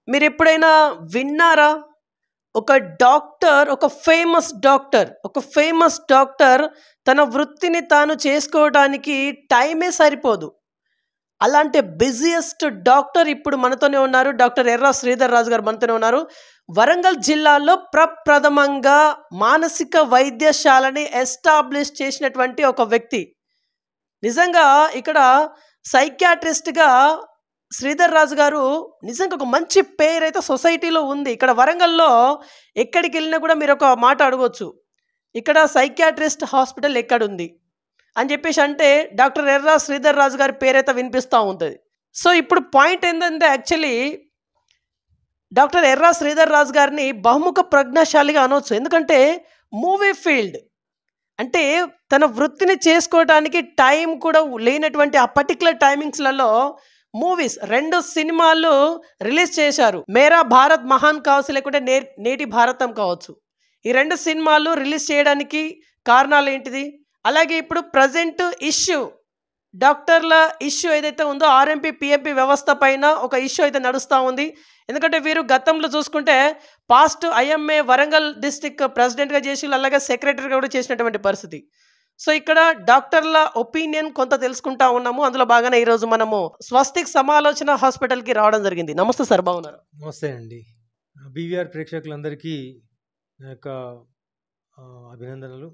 మీరెప్పుడైనా విన్నారా? ఒక డాక్టర్, ఒక ఫేమస్ డాక్టర్ తన వృత్తిని తాను చేసుకోవడానికి టైమే సరిపోదు. అలాంటి బిజియెస్ట్ డాక్టర్ ఇప్పుడు మనతోనే ఉన్నారు. డాక్టర్ ఎర్రా శ్రీధర్ రాజు గారు మనతోనే ఉన్నారు. వరంగల్ జిల్లాలో ప్రప్రథమంగా మానసిక వైద్యశాలని ఎస్టాబ్లిష్ చేసినటువంటి ఒక వ్యక్తి. నిజంగా ఇక్కడ సైకియాట్రిస్ట్‌గా శ్రీధర్ రాజు గారు నిజంగా ఒక మంచి పేరైతే సొసైటీలో ఉంది. ఇక్కడ వరంగల్‌లో ఎక్కడికెళ్ళినా కూడా మీరొక మాట అడగొచ్చు. ఇక్కడ సైకియాట్రిస్ట్ హాస్పిటల్ ఎక్కడుంది? అని చెప్పేసి అంటే డాక్టర్ ఎర్రా శ్రీధర్ రాజు గారి పేరైతే వినిపిస్తూ ఉంటుంది. సో ఇప్పుడు పాయింట్ ఏంటంటే యాక్చువల్లీ డాక్టర్ ఎర్రా శ్రీధర్ రాజు గారిని బహుముఖ ప్రజ్ఞాశాలిగా అనవచ్చు. ఎందుకంటే మూవీ ఫీల్డ్ అంటే తన వృత్తిని చేసుకోవడానికి టైం కూడా లేనటువంటి ఆ పర్టికులర్ టైమింగ్స్లలో మూవీస్ 2 సినిమాలు రిలీజ్ చేశారు. మేరా భారత్ మహాన్ కావచ్చు, లేకుంటే నేటి భారతం కావచ్చు. ఈ 2 సినిమాలు రిలీజ్ చేయడానికి కారణాలు ఏంటిది? అలాగే ఇప్పుడు ప్రజెంట్ ఇష్యూ డాక్టర్ల ఇష్యూ ఏదైతే ఉందో ఆర్ఎంపీ పిఎంపీ వ్యవస్థ పైన ఒక ఇష్యూ అయితే నడుస్తూ ఉంది. ఎందుకంటే వీరు గతంలో చూసుకుంటే పాస్ట్ ఐఎంఏ వరంగల్ డిస్టిక్ ప్రెసిడెంట్గా చేసి అలాగే సెక్రటరీగా కూడా చేసినటువంటి పరిస్థితి. సో ఇక్కడ డాక్టర్ల ఒపీనియన్ కొంత తెలుసుకుంటా ఉన్నాము. అందులో బాగానే ఈరోజు మనము స్వస్తిక్ సమాలోచన హాస్పిటల్కి రావడం జరిగింది. నమస్తే సార్, బాగున్నారు? నమస్తే అండి. బీవీఆర్ ప్రేక్షకులందరికీ నా యొక్క అభినందనలు.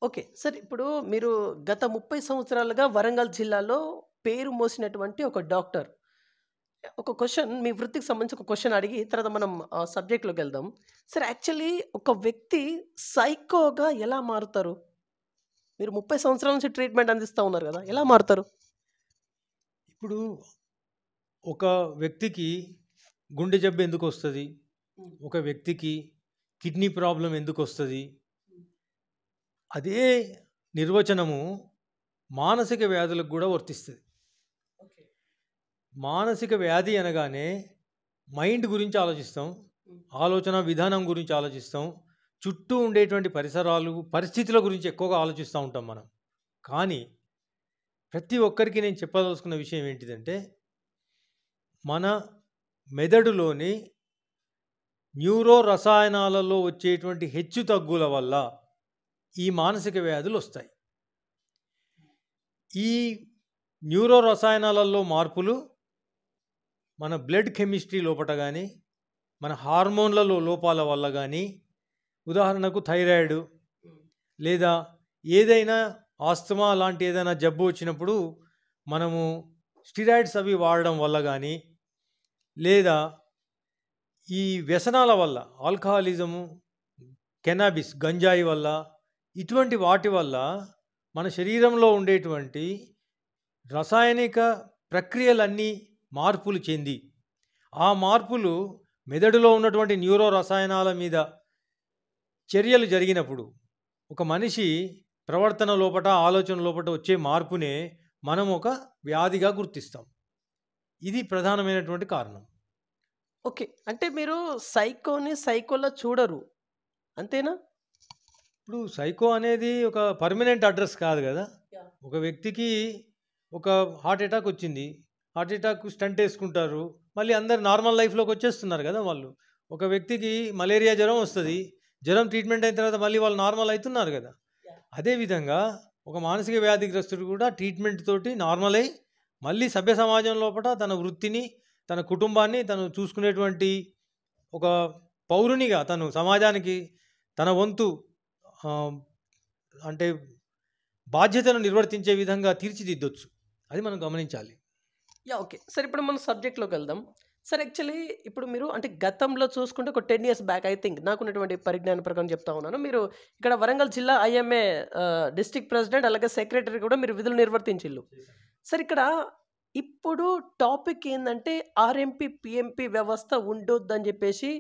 ఓకే సార్, ఇప్పుడు మీరు గత 30 సంవత్సరాలుగా వరంగల్ జిల్లాలో పేరు మోసినటువంటి ఒక డాక్టర్. ఒక క్వశ్చన్, మీ వృత్తికి సంబంధించి ఒక క్వశ్చన్ అడిగి తర్వాత మనం సబ్జెక్ట్లోకి వెళ్దాం. సార్ యాక్చువల్లీ ఒక వ్యక్తి సైకోగా ఎలా మారుతారు? మీరు 30 సంవత్సరాల నుంచి ట్రీట్మెంట్ అందిస్తూ ఉన్నారు కదా, ఎలా మారుతారు? ఇప్పుడు ఒక వ్యక్తికి గుండె జబ్బు ఎందుకు వస్తుంది, ఒక వ్యక్తికి కిడ్నీ ప్రాబ్లం ఎందుకు వస్తుంది, అదే నిర్వచనము మానసిక వ్యాధులకు కూడా వర్తిస్తుంది. మానసిక వ్యాధి అనగానే మైండ్ గురించి ఆలోచిస్తాం, ఆలోచన విధానం గురించి ఆలోచిస్తాం, చుట్టూ ఉండేటువంటి పరిసరాలు పరిస్థితుల గురించి ఎక్కువగా ఆలోచిస్తూ ఉంటాం మనం. కానీ ప్రతి ఒక్కరికి నేను చెప్పదలుచుకున్న విషయం ఏంటిదంటే, మన మెదడులోని న్యూరో రసాయనాలలో వచ్చేటువంటి హెచ్చు తగ్గుల వల్ల ఈ మానసిక వ్యాధులు వస్తాయి. ఈ న్యూరో రసాయనాలలో మార్పులు మన బ్లడ్ కెమిస్ట్రీ లోపట కానీ, మన హార్మోన్లలో లోపాల వల్ల కానీ, ఉదాహరణకు థైరాయిడ్ లేదా ఏదైనా ఆస్తమా లాంటి ఏదైనా జబ్బు వచ్చినప్పుడు మనము స్టిరాయిడ్స్ అవి వాడడం వల్ల కానీ, లేదా ఈ వ్యసనాల వల్ల ఆల్కహాలిజము, కెనాబిస్ గంజాయి వల్ల, ఇటువంటి వాటి వల్ల మన శరీరంలో ఉండేటువంటి రసాయనిక ప్రక్రియలన్నీ మార్పులు చెంది, ఆ మార్పులు మెదడులో ఉన్నటువంటి న్యూరో రసాయనాల మీద చర్యలు జరిగినప్పుడు ఒక మనిషి ప్రవర్తన లోపట, ఆలోచన లోపట వచ్చే మార్పునే మనం ఒక వ్యాధిగా గుర్తిస్తాం. ఇది ప్రధానమైనటువంటి కారణం. ఓకే, అంటే మీరు సైకోని సైకోలో చూడరు, అంతేనా? ఇప్పుడు సైకో అనేది ఒక పర్మనెంట్ అడ్రస్ కాదు కదా. ఒక వ్యక్తికి ఒక హార్ట్ అటాక్ వచ్చింది, హార్ట్ అటాక్ స్టంట్ వేసుకుంటారు, మళ్ళీ అందరు నార్మల్ లైఫ్లోకి వచ్చేస్తున్నారు కదా వాళ్ళు. ఒక వ్యక్తికి మలేరియా జ్వరం వస్తుంది, జ్వరం ట్రీట్మెంట్ అయిన తర్వాత మళ్ళీ వాళ్ళు నార్మల్ అవుతున్నారు కదా. అదేవిధంగా ఒక మానసిక వ్యాధిగ్రస్తుడు కూడా ట్రీట్మెంట్ తోటి నార్మల్ అయి మళ్ళీ సభ్య సమాజం లోపల తన వృత్తిని, తన కుటుంబాన్ని తను చూసుకునేటువంటి ఒక పౌరునిగా తను సమాజానికి తన వంతు అంటే బాధ్యతను నిర్వర్తించే విధంగా తీర్చిదిద్దొచ్చు. అది మనం గమనించాలి. ఓకే సార్, ఇప్పుడు మనం సబ్జెక్ట్లోకి వెళ్దాం. సార్ యాక్చువల్లీ ఇప్పుడు మీరు అంటే గతంలో చూసుకుంటే ఒక 10 years బ్యాక్ ఐ థింక్, నాకున్నటువంటి పరిజ్ఞానం ప్రకారం చెప్తా ఉన్నాను, మీరు ఇక్కడ వరంగల్ జిల్లా ఐఎంఏ డిస్ట్రిక్ట్ ప్రెసిడెంట్ అలాగే సెక్రటరీ కూడా మీరు విధులు నిర్వర్తించిల్లు. సార్ ఇక్కడ ఇప్పుడు టాపిక్ ఏంటంటే ఆర్ఎంపీ పిఎంపీ వ్యవస్థ ఉండొద్దని చెప్పేసి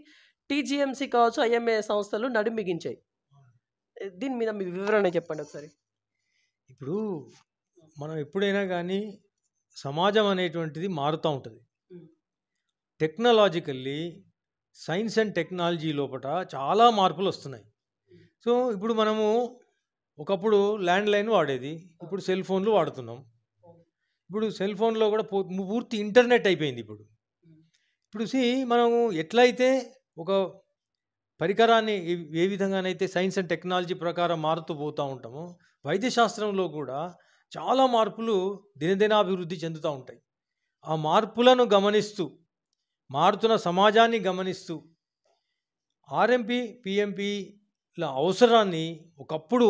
టీజీఎంసీ కావచ్చు, ఐఎంఏ సంస్థలు నడుమిగించాయి. దీని మీద మీ వివరణ చెప్పండి ఒకసారి. ఇప్పుడు మనం ఎప్పుడైనా కానీ సమాజం అనేటువంటిది మారుతూ ఉంటుంది. టెక్నాలజికల్లీ సైన్స్ అండ్ టెక్నాలజీ లోపల చాలా మార్పులు వస్తున్నాయి. సో ఇప్పుడు మనము ఒకప్పుడు ల్యాండ్ లైన్ వాడేది, ఇప్పుడు సెల్ ఫోన్లు వాడుతున్నాం. ఇప్పుడు సెల్ ఫోన్లో కూడా పూర్తి ఇంటర్నెట్ అయిపోయింది. ఇప్పుడు ఇప్పుడు మనము ఎట్లయితే ఒక పరికరాన్ని ఏ విధంగానైతే సైన్స్ అండ్ టెక్నాలజీ ప్రకారం మారుతూ పోతూ ఉంటామో, వైద్యశాస్త్రంలో కూడా చాలా మార్పులు దినదినాభివృద్ధి చెందుతూ ఉంటాయి. ఆ మార్పులను గమనిస్తూ, మారుతున్న సమాజాన్ని గమనిస్తూ ఆర్ఎంపీ, పిఎంపీల అవసరాన్ని ఒకప్పుడు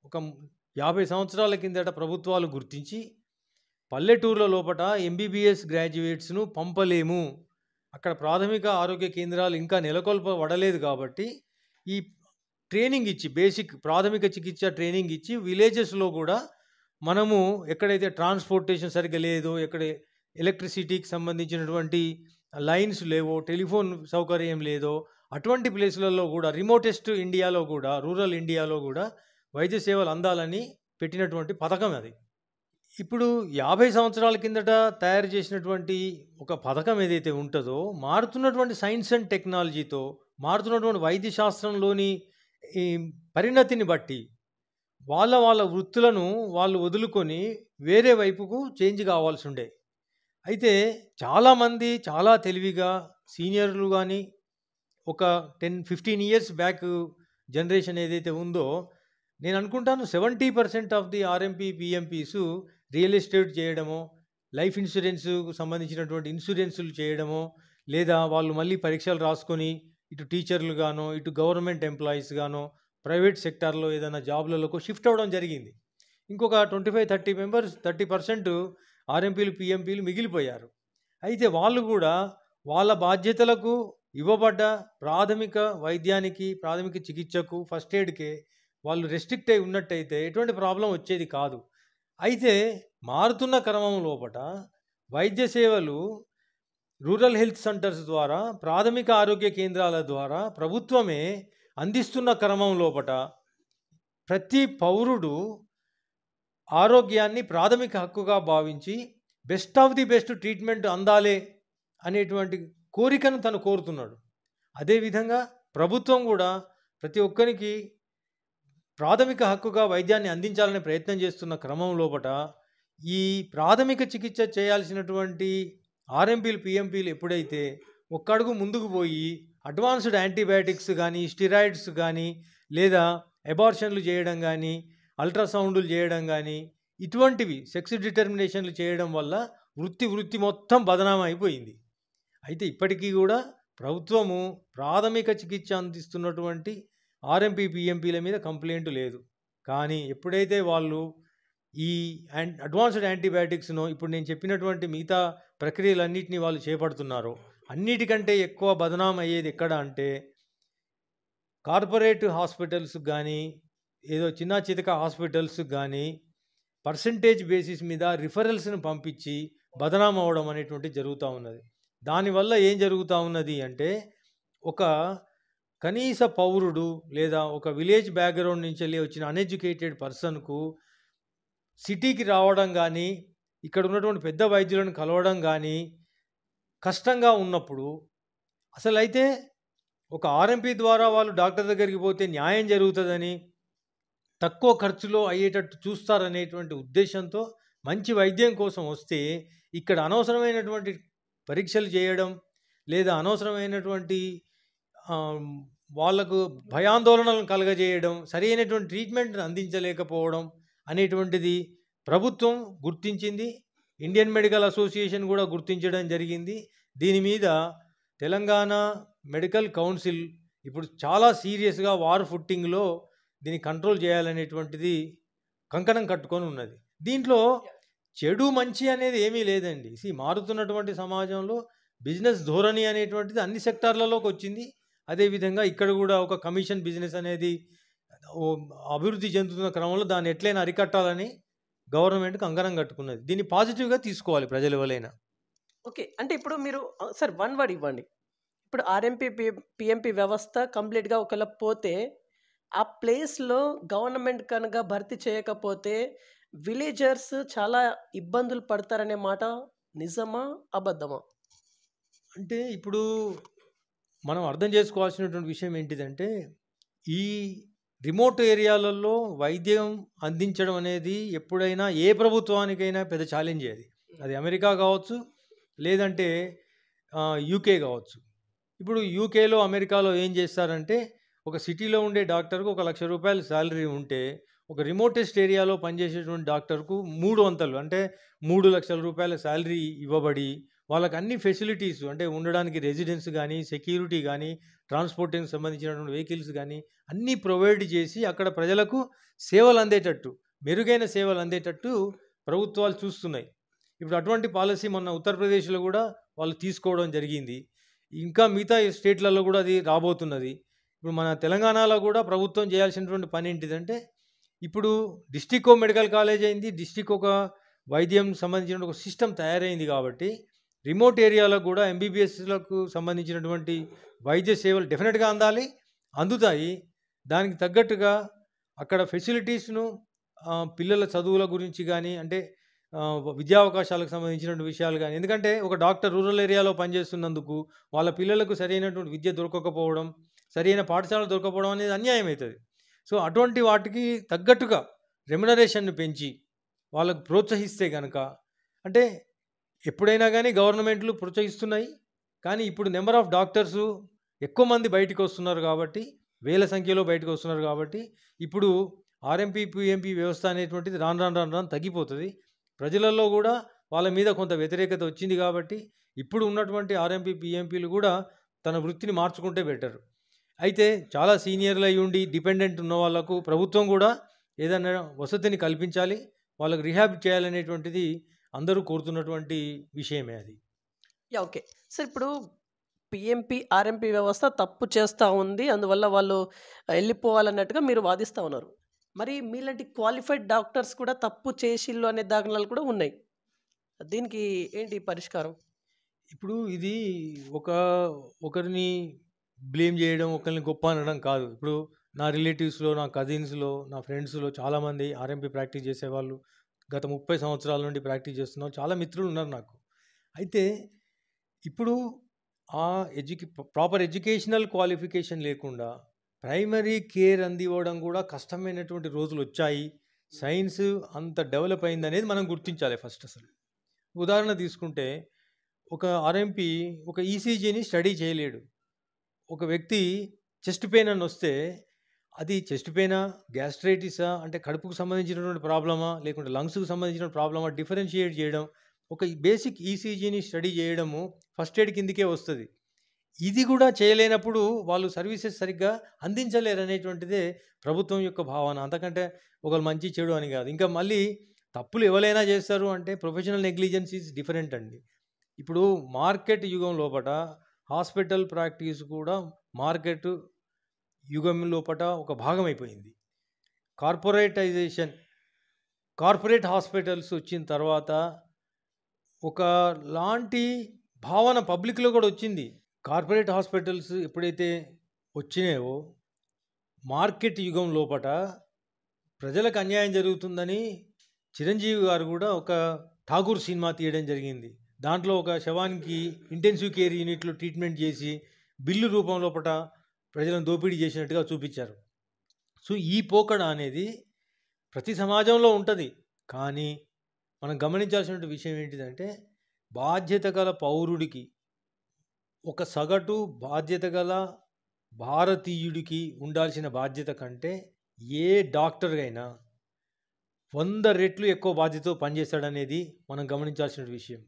ఒక 50 సంవత్సరాల కిందట ప్రభుత్వాలు గుర్తించి, పల్లెటూర్ల లోపట ఎంబీబీఎస్ గ్రాడ్యుయేట్స్‌ను పంపలేము, అక్కడ ప్రాథమిక ఆరోగ్య కేంద్రాలు ఇంకా నెలకొల్పబడలేదు కాబట్టి, ఈ ట్రైనింగ్ ఇచ్చి బేసిక్ ప్రాథమిక చికిత్స ట్రైనింగ్ ఇచ్చి విలేజెస్‌లో కూడా మనము ఎక్కడైతే ట్రాన్స్‌పోర్టేషన్ సరిగ్గా లేదో, ఎక్కడ ఎలక్ట్రిసిటీకి సంబంధించినటువంటి లైన్స్ లేవో, టెలిఫోన్ సౌకర్యం లేదో, అటువంటి ప్లేసులలో కూడా రిమోటెస్ట్ ఇండియాలో కూడా, రూరల్ ఇండియాలో కూడా వైద్య సేవలు అందాలని పెట్టినటువంటి పథకం అది. ఇప్పుడు 50 సంవత్సరాల కిందట తయారు చేసినటువంటి ఒక పథకం ఏదైతే ఉంటుందో, మారుతున్నటువంటి సైన్స్ అండ్ టెక్నాలజీతో, మారుతున్నటువంటి వైద్య శాస్త్రంలోని ఈ పరిణతిని బట్టి వాళ్ళ వృత్తులను వాళ్ళు వదులుకొని వేరే వైపుకు చేంజ్ కావాల్సి ఉండే. అయితే చాలామంది చాలా తెలివిగా సీనియర్లు కానీ, ఒక 10-15 ఇయర్స్ బ్యాక్ జనరేషన్ ఏదైతే ఉందో, నేను అనుకుంటాను 70% of the RMP, PMPs real estate చేయడమో, లైఫ్ ఇన్సూరెన్స్కు సంబంధించినటువంటి ఇన్సూరెన్సులు చేయడమో, లేదా వాళ్ళు మళ్ళీ పరీక్షలు రాసుకొని ఇటు టీచర్లు గానో, ఇటు గవర్నమెంట్ ఎంప్లాయీస్ గానో, ప్రైవేట్ సెక్టార్లో ఏదైనా జాబ్లలోకి షిఫ్ట్ అవ్వడం జరిగింది. ఇంకొక 30% ఆర్ఎంపీలు, పిఎంపీలు మిగిలిపోయారు. అయితే వాళ్ళు కూడా వాళ్ళ బాధ్యతలకు ఇవ్వబడ్డ ప్రాథమిక వైద్యానికి, ప్రాథమిక చికిత్సకు, ఫస్ట్ ఎయిడ్కే వాళ్ళు రెస్ట్రిక్ట్ అయి ఉన్నట్టయితే ఎటువంటి ప్రాబ్లం వచ్చేది కాదు. అయితే మారుతున్న క్రమం లోపట వైద్య సేవలు రూరల్ హెల్త్ సెంటర్స్ ద్వారా, ప్రాథమిక ఆరోగ్య కేంద్రాల ద్వారా ప్రభుత్వమే అందిస్తున్న క్రమం లోపట ప్రతి పౌరుడు ఆరోగ్యాన్ని ప్రాథమిక హక్కుగా భావించి best of the best treatment అందాలే అనేటువంటి కోరికను తను కోరుతున్నాడు. అదేవిధంగా ప్రభుత్వం కూడా ప్రతి ఒక్కరికి ప్రాథమిక హక్కుగా వైద్యాన్ని అందించాలనే ప్రయత్నం చేస్తున్న క్రమం లోపట ఈ ప్రాథమిక చికిత్స చేయాల్సినటువంటి ఆర్ఎంపీలు, పిఎంపీలు ఎప్పుడైతే ఒక్క అడుగు ముందుకు పోయి అడ్వాన్స్డ్ యాంటీబయాటిక్స్ కానీ, స్టిరాయిడ్స్ కానీ, లేదా అబార్షన్లు చేయడం కానీ, అల్ట్రాసౌండ్లు చేయడం కానీ, ఇటువంటివి సెక్స్ డిటర్మినేషన్లు చేయడం వల్ల వృత్తి మొత్తం బదనాం అయిపోయింది. అయితే ఇప్పటికీ కూడా ప్రభుత్వము ప్రాథమిక చికిత్స అందిస్తున్నటువంటి ఆర్ఎంపీ, పిఎంపీల మీద కంప్లైంట్ లేదు. కానీ ఎప్పుడైతే వాళ్ళు ఈ అడ్వాన్స్డ్ యాంటీబయాటిక్స్ను, ఇప్పుడు నేను చెప్పినటువంటి మిగతా ప్రక్రియలన్నింటినీ వాళ్ళు చేపడుతున్నారో, అన్నిటికంటే ఎక్కువ బదనాం అయ్యేది ఎక్కడ అంటే కార్పొరేట్ హాస్పిటల్స్ కానీ, ఏదో చిన్న చితక హాస్పిటల్స్ కానీ పర్సంటేజ్ బేసిస్ మీద రిఫరల్స్ను పంపించి బదనాం అవ్వడం అనేటువంటిది జరుగుతూ ఉన్నది. దానివల్ల ఏం జరుగుతూ ఉన్నది అంటే, ఒక కనీస పౌరుడు లేదా ఒక విలేజ్ బ్యాక్గ్రౌండ్ నుంచి వెళ్ళి వచ్చిన అన్ఎడ్యుకేటెడ్ పర్సన్కు సిటీకి రావడం కానీ, ఇక్కడ ఉన్నటువంటి పెద్ద వైద్యులను కలవడం కానీ కష్టంగా ఉన్నప్పుడు, అసలైతే ఒక ఆర్ఎంపీ ద్వారా వాళ్ళు డాక్టర్ దగ్గరికి పోతే న్యాయం జరుగుతుందని, తక్కువ ఖర్చులో అయ్యేటట్టు చూస్తారనేటువంటి ఉద్దేశంతో మంచి వైద్యం కోసం వస్తే, ఇక్కడ అనవసరమైనటువంటి పరీక్షలు చేయడం, లేదా అనవసరమైనటువంటి వాళ్లకు భయాందోళనలను కలగజేయడం, సరైనటువంటి ట్రీట్మెంట్ని అందించలేకపోవడం అనేటువంటిది ప్రభుత్వం గుర్తించింది. ఇండియన్ మెడికల్ అసోసియేషన్ కూడా గుర్తించడం జరిగింది. దీని మీద తెలంగాణ మెడికల్ కౌన్సిల్ ఇప్పుడు చాలా సీరియస్గా వార్ ఫుట్టింగ్లో దీన్ని కంట్రోల్ చేయాలనేటువంటిది కంకణం కట్టుకొని ఉన్నది. దీంట్లో చెడు మంచి అనేది ఏమీ లేదండి. మారుతున్నటువంటి సమాజంలో బిజినెస్ ధోరణి అనేటువంటిది అన్ని సెక్టార్లలోకి వచ్చింది. అదేవిధంగా ఇక్కడ కూడా ఒక కమిషన్ బిజినెస్ అనేది అభివృద్ధి చెందుతున్న క్రమంలో దాన్ని ఎట్లయినా అరికట్టాలని గవర్నమెంట్ కంకణం కట్టుకున్నది. దీన్ని పాజిటివ్గా తీసుకోవాలి ప్రజలు ఎవరైనా. ఓకే, అంటే ఇప్పుడు మీరు సార్ వన్ వర్డ్ ఇవ్వండి. ఇప్పుడు ఆర్ఎంపీ, పిఎంపీ వ్యవస్థ కంప్లీట్గా ఒకవేళ పోతే, ఆ ప్లేస్లో గవర్నమెంట్ కనుక భర్తీ చేయకపోతే విలేజర్స్ చాలా ఇబ్బందులు పడతారనే మాట నిజమా, అబద్ధమా? అంటే ఇప్పుడు మనం అర్థం చేసుకోవాల్సినటువంటి విషయం ఏంటిదంటే, ఈ రిమోట్ ఏరియాలలో వైద్యం అందించడం అనేది ఎప్పుడైనా ఏ ప్రభుత్వానికైనా పెద్ద ఛాలెంజ్. అది అమెరికా కావచ్చు, లేదంటే యూకే కావచ్చు. ఇప్పుడు యూకేలో, అమెరికాలో ఏం చేస్తారంటే, ఒక సిటీలో ఉండే డాక్టర్‌కు ఒక ₹1,00,000 సాలరీ ఉంటే, ఒక రిమోటెస్ట్ ఏరియాలో పనిచేసేటువంటి డాక్టర్‌కు 3 వంతులు అంటే ₹3,00,000 సాలరీ ఇవ్వబడి, వాళ్ళకి అన్ని ఫెసిలిటీస్ అంటే ఉండడానికి రెసిడెన్స్ గానీ, సెక్యూరిటీ గానీ, ట్రాన్స్‌పోర్టింగ్‌కి సంబంధించినటువంటి వెహికల్స్ గానీ, అన్నీ ప్రొవైడ్ చేసి అక్కడ ప్రజలకు సేవలు అందేటట్టు, మెరుగైన సేవలు అందేటట్టు ప్రభుత్వాలు చూస్తున్నాయి. ఇప్పుడు అటువంటి పాలసీ మొన్న ఉత్తరప్రదేశ్‌లో కూడా వాళ్ళు తీసుకోవడం జరిగింది. ఇంకా మిగతా స్టేట్‌లలో కూడా అది రాబోతున్నది. ఇప్పుడు మన తెలంగాణలో కూడా ప్రభుత్వం చేయాల్సినటువంటి పని ఏంటిదంటే, ఇప్పుడు డిస్ట్రిక్ట్‌కో మెడికల్ కాలేజ్ అయింది. డిస్ట్రిక్ట్ ఒక వైద్యం సంబంధించిన ఒక సిస్టమ్ తయారైంది కాబట్టి, రిమోట్ ఏరియాలో కూడా ఎంబీబీఎస్‌లకు సంబంధించినటువంటి వైద్య సేవలు డెఫినెట్‌గా అందాలి. అందుతాయి. దానికి తగ్గట్టుగా అక్కడ ఫెసిలిటీస్‌ను పిల్లల చదువుల గురించి గానీ, అంటే విద్యావకాశాలకు సంబంధించినటువంటి విషయాలు గానీ, ఎందుకంటే ఒక డాక్టర్ రూరల్ ఏరియాలో పనిచేస్తున్నందుకు వాళ్ళ పిల్లలకు సరైనటువంటి విద్య దొరకకపోవడం, సరైన పాఠశాలలు దొరకకపోవడం అనేది అన్యాయం అవుతుంది. సో అటువంటి వాటికి తగ్గట్టుగా రెమ్యునరేషన్‌ను పెంచి వాళ్ళకు ప్రోత్సహిస్తే గనక, అంటే ఎప్పుడైనా గానీ గవర్నమెంట్లు ప్రోత్సహిస్తున్నాయి. కానీ ఇప్పుడు నెంబర్ ఆఫ్ డాక్టర్సు ఎక్కువ మంది బయటికి వస్తున్నారు కాబట్టి, వేల సంఖ్యలో బయటకు వస్తున్నారు కాబట్టి, ఇప్పుడు ఆర్ఎంపీ, పీఎంపీ వ్యవస్థ అనేటువంటిది రాను తగ్గిపోతుంది. ప్రజలలో కూడా వాళ్ళ మీద కొంత వ్యతిరేకత వచ్చింది కాబట్టి, ఇప్పుడు ఉన్నటువంటి ఆర్ఎంపీ, పీఎంపీలు కూడా తన వృత్తిని మార్చుకుంటే బెటర్. అయితే చాలా సీనియర్లు అయి ఉండి డిపెండెంట్ ఉన్న వాళ్ళకు ప్రభుత్వం కూడా ఏదైనా వసతిని కల్పించాలి, వాళ్ళకి రిహాబ్ చేయాలనేటువంటిది అందరూ కోరుతున్నటువంటి విషయమే అది. ఓకే. సార్ ఇప్పుడు పీఎంపీ, ఆర్ఎంపీ వ్యవస్థ తప్పు చేస్తా ఉంది. అందువల్ల వాళ్ళు ఎళ్ళిపోవాలన్నట్టుగా మీరు వాదిస్తా ఉన్నారు. మరి మీలాంటి క్వాలిఫైడ్ డాక్టర్స్ కూడా తప్పు చేసిల్లు అనే దాఖలాలు కూడా ఉన్నాయి. దీనికి ఏంటి పరిష్కారం? ఇప్పుడు ఇది ఒకరిని బ్లేమ్ చేయడం, ఒకరిని గొప్ప అనడం కాదు. ఇప్పుడు నా రిలేటివ్స్‌లో, నా కజిన్స్‌లో, నా ఫ్రెండ్స్‌లో చాలామంది ఆర్ఎంపీ ప్రాక్టీస్ చేసేవాళ్ళు, గత 30 సంవత్సరాల నుండి ప్రాక్టీస్ చేస్తున్నారు. చాలా మిత్రులు ఉన్నారు నాకు. అయితే ఇప్పుడు ఆ ప్రాపర్ ఎడ్యుకేషనల్ క్వాలిఫికేషన్ లేకుండా ప్రైమరీ కేర్ అందివ్వడం కూడా కష్టమైనటువంటి రోజులొచ్చాయి. సైన్స్ అంత డెవలప్ అయిందనేది మనం గుర్తించాలి ఫస్ట్ అసలు. ఉదాహరణ తీసుకుంటే, ఒక ఆర్ఎంపీ ఒక ఈసీజీని స్టడీ చేయలేడు. ఒక వ్యక్తి చెస్ట్ పెయిన్ అని వస్తే, అది చెస్ట్ పెయినా, గ్యాస్ట్రైటిసా, అంటే కడుపుకు సంబంధించినటువంటి ప్రాబ్లమా, లేకుంటే లంగ్స్‌కు సంబంధించిన ప్రాబ్లమా డిఫరెన్షియేట్ చేయడం, ఒక బేసిక్ ఈసీజీని స్టడీ చేయడము ఫస్ట్ ఎయిడ్ కిందకే వస్తది. ఇది కూడా చేయలేనప్పుడు వాళ్ళు సర్వీసెస్ సరిగ్గా అందించలేరనేటువంటిదే ప్రభుత్వం యొక్క భావన. అంతకంటే ఒకళ్ళు మంచి, చెడు అని కాదు. ఇంకా మళ్ళీ తప్పులు ఎవరైనా చేస్తారు అంటే ప్రొఫెషనల్ నెగ్లిజెన్స్ ఈజ్ డిఫరెంట్ అండి. ఇప్పుడు మార్కెట్ యుగం లోపట హాస్పిటల్ ప్రాక్టీస్ కూడా మార్కెట్ యుగం లోపట ఒక భాగం అయిపోయింది. కార్పొరేట్ హాస్పిటల్స్ వచ్చిన తర్వాత ఒకలాంటి భావన పబ్లిక్‌లో కూడా వచ్చింది. కార్పొరేట్ హాస్పిటల్స్ ఎప్పుడైతే వచ్చినాయో, మార్కెట్ యుగం లోపట ప్రజలకు అన్యాయం జరుగుతుందని చిరంజీవి గారు కూడా ఒక 'ఠాగూర్' సినిమా తీయడం జరిగింది. దాంట్లో ఒక శవానికి ఇంటెన్సివ్ కేర్ యూనిట్‌లో ట్రీట్మెంట్ చేసి బిల్లు రూపం లోపట ప్రజలను దోపిడీ చేసినట్టుగా చూపించారు. సో ఈ పోకడ అనేది ప్రతి సమాజంలో ఉంటది. కానీ మనం గమనించాల్సిన విషయం ఏంటిదంటే, బాధ్యత గల పౌరుడికి, ఒక సగటు బాధ్యత గల భారతీయుడికి ఉండాల్సిన బాధ్యత కంటే ఏ డాక్టర్ అయినా 100 రెట్లు ఎక్కువ బాధ్యతతో పనిచేస్తాడనేది మనం గమనించాల్సిన విషయం.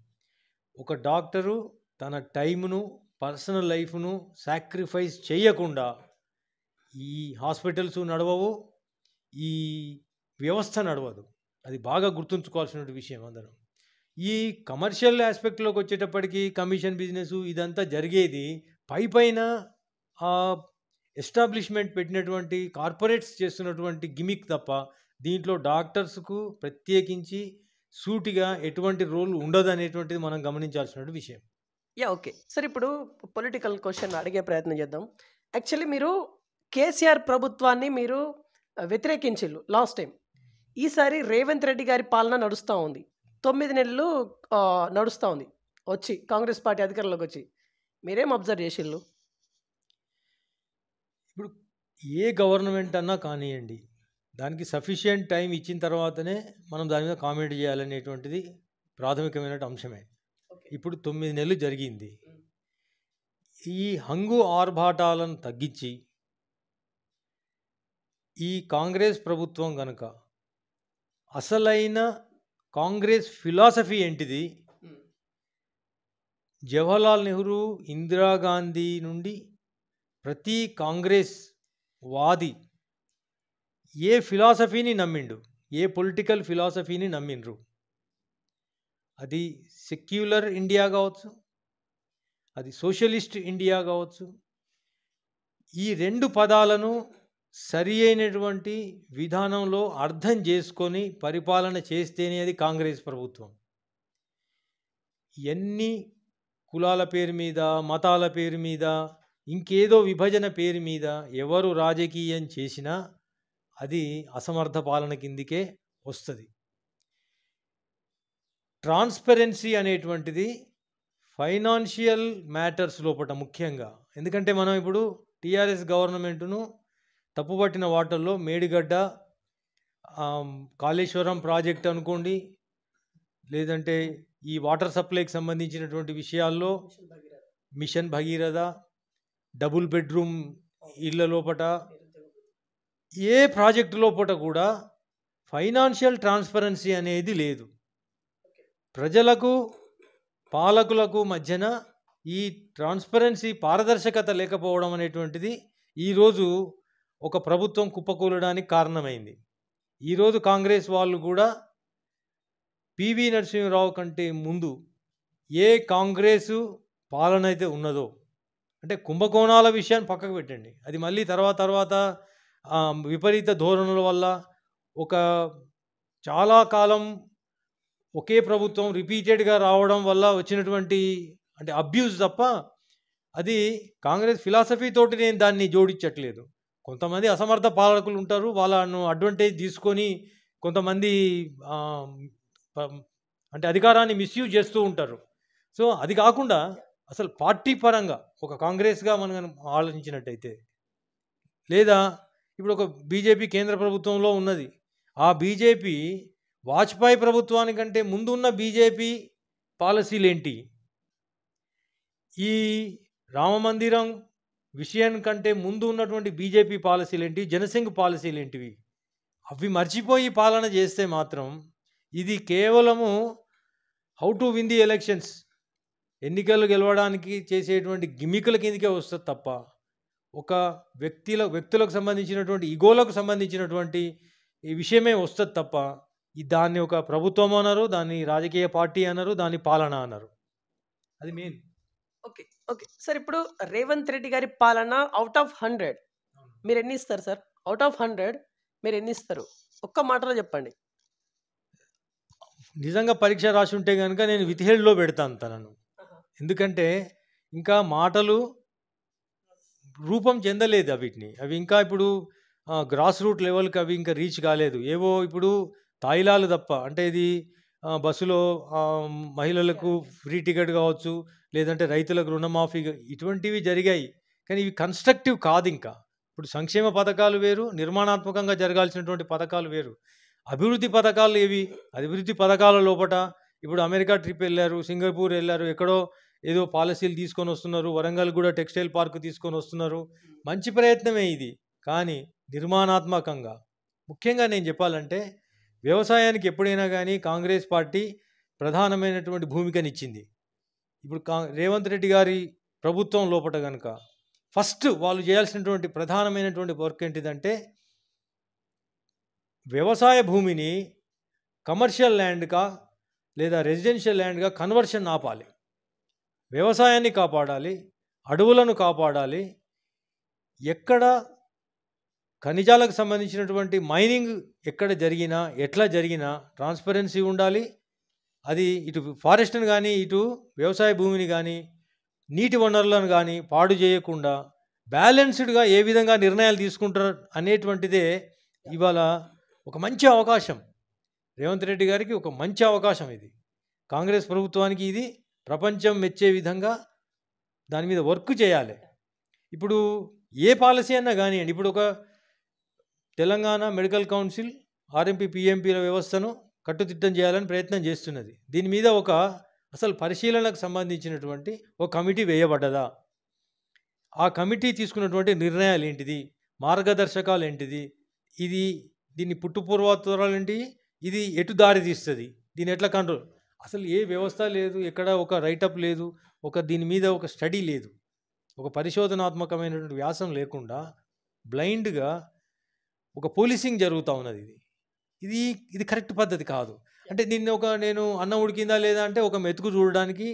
ఒక డాక్టరు తన టైమును, పర్సనల్ లైఫ్‌ను సాక్రిఫైస్ చేయకుండా ఈ హాస్పిటల్స్ నడవవు, ఈ వ్యవస్థ నడవదు. అది బాగా గుర్తుంచుకోవాల్సిన విషయం అందరం. ఈ కమర్షియల్ ఆస్పెక్ట్‌లోకి వచ్చేటప్పటికి కమిషన్ బిజినెస్ ఇదంతా జరిగేది పైన ఎస్టాబ్లిష్మెంట్ పెట్టినటువంటి కార్పొరేట్స్ చేస్తున్నటువంటి గిమిక్ తప్ప, దీంట్లో డాక్టర్స్‌కు ప్రత్యేకించి సూటిగా ఎటువంటి రోల్ ఉండదనేటువంటిది మనం గమనించాల్సిన విషయం. ఓకే. సార్ ఇప్పుడు పొలిటికల్ క్వెషన్ అడిగే ప్రయత్నం చేద్దాం. యాక్చువల్లీ మీరు కేసీఆర్ ప్రభుత్వాన్ని మీరు వ్యతిరేకించిల్లు లాస్ట్ టైం. ఈసారి రేవంత్ రెడ్డి గారి పాలన నడుస్తూ ఉంది. 9 నెలలు నడుస్తూ ఉంది వచ్చి, కాంగ్రెస్ పార్టీ అధికారంలోకి వచ్చి. మీరేం అబ్జర్వ్ చేసిల్లు? ఇప్పుడు ఏ గవర్నమెంట్ అన్నా కానివ్వండి, దానికి సఫిషియంట్ టైం ఇచ్చిన తర్వాతనే మనం దాని మీద కామెంట్ చేయాలనేటువంటిది ప్రాథమికమైన అంశమే. ఇప్పుడు 9 నెలలు జరిగింది. ఈ హంగు ఆర్భాటాలను తగ్గించి ఈ కాంగ్రెస్ ప్రభుత్వం గనక అసలైన కాంగ్రెస్ ఫిలాసఫీ ఏంటిది, జవహర్లాల్ నెహ్రూ, ఇందిరాగాంధీ నుండి ప్రతి కాంగ్రెస్ వాది ఏ ఫిలాసఫీని నమ్మిండు, ఏ పొలిటికల్ ఫిలాసఫీని నమ్మిండ్రు, అది సెక్యులర్ ఇండియా కావచ్చు, అది సోషలిస్ట్ ఇండియా కావచ్చు, ఈ రెండు పదాలను సరి అయినటువంటి విధానంలో అర్థం చేసుకొని పరిపాలన చేస్తేనే అది కాంగ్రెస్ ప్రభుత్వం. ఎన్ని కులాల పేరు మీద, మతాల పేరు మీద, ఇంకేదో విభజన పేరు మీద ఎవరు రాజకీయం చేసినా అది అసమర్థ పాలన కిందికే వస్తుంది. ట్రాన్స్పరెన్సీ అనేటువంటిది ఫైనాన్షియల్ మ్యాటర్స్ లోపల ముఖ్యంగా, ఎందుకంటే మనం ఇప్పుడు టీఆర్ఎస్ గవర్నమెంట్ను తప్పుపట్టిన వాటల్లో మేడిగడ్డ, కాళేశ్వరం ప్రాజెక్ట్ అనుకోండి, లేదంటే ఈ వాటర్ సప్లైకి సంబంధించినటువంటి విషయాల్లో మిషన్ భగీరథ, డబుల్ బెడ్రూమ్ ఇళ్ళ లోపట, ఏ ప్రాజెక్టు లోపట కూడా ఫైనాన్షియల్ ట్రాన్స్పరెన్సీ అనేది లేదు. ప్రజలకు పాలకులకు మధ్యన ఈ ట్రాన్స్పరెన్సీ, పారదర్శకత లేకపోవడం అనేటువంటిది ఈరోజు ఒక ప్రభుత్వం కుప్పకూలడానికి కారణమైంది. ఈరోజు కాంగ్రెస్ వాళ్ళు కూడా పివి నరసింహరావు కంటే ముందు ఏ కాంగ్రెసు పాలన అయితే ఉన్నదో, అంటే కుంభకోణాల విషయాన్ని పక్కకు పెట్టండి, అది మళ్ళీ తర్వాత విపరీత ధోరణుల వల్ల ఒక చాలా కాలం ఒకే ప్రభుత్వం రిపీటెడ్గా రావడం వల్ల వచ్చినటువంటి అంటే అబ్యూస్ తప్ప, అది కాంగ్రెస్ ఫిలాసఫీ తోటి నేను దాన్ని జోడించట్లేదు. కొంతమంది అసమర్థ పాలకులు ఉంటారు, వాళ్ళను అడ్వాంటేజ్ తీసుకొని కొంతమంది అంటే అధికారాన్ని మిస్యూజ్ చేస్తూ ఉంటారు. సో అది కాకుండా అసలు పార్టీ పరంగా ఒక కాంగ్రెస్గా మనం ఆలోచించినట్టయితే, లేదా ఇప్పుడు ఒక బీజేపీ కేంద్ర ప్రభుత్వంలో ఉన్నది, ఆ బీజేపీ వాజ్పేయి ప్రభుత్వానికంటే ముందు ఉన్న బీజేపీ పాలసీలు ఏంటి, ఈ రామమందిరం విషయం కంటే ముందు ఉన్నటువంటి బీజేపీ పాలసీలు ఏంటి, జనసంఘ్ పాలసీలు ఏంటివి, అవి మర్చిపోయి పాలన చేస్తే మాత్రం ఇది కేవలము how to win the elections, ఎన్నికలు గెలవడానికి చేసేటువంటి గిమికుల కిందకే వస్తుంది తప్ప, ఒక వ్యక్తులకు సంబంధించినటువంటి ఈగోలకు సంబంధించినటువంటి ఈ విషయమే వస్తుంది తప్ప, దాన్ని ఒక ప్రభుత్వం అన్నారు, దాన్ని రాజకీయ పార్టీ అన్నారు, దాన్ని పాలన అన్నారు. అది మెయిన్. ఓకే ఓకే సార్, ఇప్పుడు రేవంత్ రెడ్డి గారి పాలన అవుట్ ఆఫ్ 100 మీరు ఎన్ని ఇస్తారు సార్? అవుట్ ఆఫ్ 100 మీరు ఎన్ని ఇస్తారు? ఒక్క మాటలో చెప్పండి. నిజంగా పరీక్ష రాసి ఉంటే కనుక నేను విత్హెల్డ్లో పెడతాను తనను, ఎందుకంటే ఇంకా మాటలు రూపం చెందలేదు వీటిని, అవి ఇంకా ఇప్పుడు గ్రాస్ రూట్ లెవెల్కి అవి ఇంకా రీచ్ కాలేదు. ఏవో ఇప్పుడు తాయిలాలు తప్ప, అంటే ఇది బస్సులో మహిళలకు ఫ్రీ టికెట్ కావచ్చు, లేదంటే రైతులకు రుణమాఫీ, ఇటువంటివి జరిగాయి, కానీ ఇవి కన్స్ట్రక్టివ్ కాదు. ఇంకా ఇప్పుడు సంక్షేమ పథకాలు వేరు, నిర్మాణాత్మకంగా జరగాల్సినటువంటి పథకాలు వేరు. అభివృద్ధి పథకాలు ఏవి? అభివృద్ధి పథకాల లోపట ఇప్పుడు అమెరికా ట్రిప్ వెళ్ళారు, సింగపూర్ వెళ్ళారు, ఎక్కడో ఏదో పాలసీలు తీసుకొని వస్తున్నారు, వరంగల్ కూడా టెక్స్టైల్ పార్క్ తీసుకొని వస్తున్నారు, మంచి ప్రయత్నమే ఇది. కానీ నిర్మాణాత్మకంగా ముఖ్యంగా నేను చెప్పాలంటే వ్యవసాయానికి ఎప్పుడైనా కానీ కాంగ్రెస్ పార్టీ ప్రధానమైనటువంటి భూమికనిచ్చింది. ఇప్పుడు రేవంత్ రెడ్డి గారి ప్రభుత్వం లోపల కనుక ఫస్ట్ వాళ్ళు చేయాల్సినటువంటి ప్రధానమైనటువంటి వర్క్ ఏంటిదంటే వ్యవసాయ భూమిని కమర్షియల్ ల్యాండ్గా లేదా రెసిడెన్షియల్ ల్యాండ్గా కన్వర్షన్ ఆపాలి, వ్యవసాయాన్ని కాపాడాలి, అడవులను కాపాడాలి, ఎక్కడ ఖనిజాలకు సంబంధించినటువంటి మైనింగ్ ఎక్కడ జరిగినా ఎట్లా జరిగినా ట్రాన్స్పరెన్సీ ఉండాలి. అది ఇటు ఫారెస్ట్ని కానీ ఇటు వ్యవసాయ భూమిని కానీ నీటి వనరులను కానీ పాడు చేయకుండా బ్యాలెన్స్డ్గా ఏ విధంగా నిర్ణయాలు తీసుకుంటారు అనేటువంటిదే ఇవాళ ఒక మంచి అవకాశం. రేవంత్ రెడ్డి గారికి ఒక మంచి అవకాశం ఇది. కాంగ్రెస్ ప్రభుత్వానికి ఇది ప్రపంచం మెచ్చే విధంగా దాని మీద వర్క్ చేయాలి. ఇప్పుడు ఏ పాలసీ అన్నా కానివ్వండి, ఇప్పుడు ఒక తెలంగాణ మెడికల్ కౌన్సిల్ ఆర్ఎంపీ పిఎంపీల వ్యవస్థను కట్టుదిట్టం చేయాలని ప్రయత్నం చేస్తున్నది. దీని మీద ఒక అసలు పరిశీలనకు సంబంధించినటువంటి ఒక కమిటీ వేయబడ్డదా? ఆ కమిటీ తీసుకున్నటువంటి నిర్ణయాలు ఏంటిది, మార్గదర్శకాలు ఏంటిది, దీన్ని పుట్టుపూర్వోత్తరాలు ఏంటి, ఇది ఎటు దారి తీస్తుంది, దీన్ని ఎట్లా కంట్రోల్, అసలు ఏ వ్యవస్థ లేదు, ఎక్కడ ఒక రైటప్ లేదు, దీని మీద ఒక స్టడీ లేదు, ఒక పరిశోధనాత్మకమైనటువంటి వ్యాసం లేకుండా బ్లైండ్గా ఒక పోలీసింగ్ జరుగుతూ ఉన్నది. ఇది కరెక్ట్ పద్ధతి కాదు. అంటే నేను అన్నం ఉడికిందా లేదా అంటే ఒక మెతుకు చూడడానికి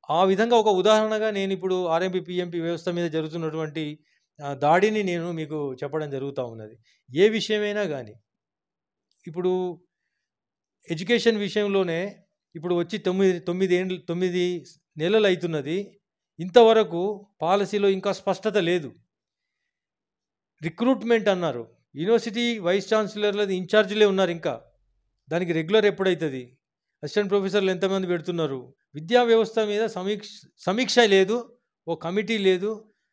ఆ విధంగా ఒక ఉదాహరణగా నేను ఇప్పుడు ఆర్ఎంపీ పిఎంపీ వ్యవస్థ మీద జరుగుతున్నటువంటి దాడిని నేను మీకు చెప్పడం జరుగుతూ ఉన్నది. ఏ విషయమైనా కానీ ఇప్పుడు ఎడ్యుకేషన్ విషయంలోనే ఇప్పుడు వచ్చి 9 నెలలు అవుతున్నది, ఇంతవరకు పాలసీలో ఇంకా స్పష్టత లేదు. రిక్రూట్మెంట్ అన్నారు, యూనివర్సిటీ వైస్ ఛాన్సలర్లది ఇన్ఛార్జీలే ఉన్నారు, ఇంకా దానికి రెగ్యులర్ ఎప్పుడవుతుంది, అసిస్టెంట్ ప్రొఫెసర్లు ఎంతమంది పెడుతున్నారు, విద్యా వ్యవస్థ మీద సమీక్ష లేదు, ఓ కమిటీ లేదు,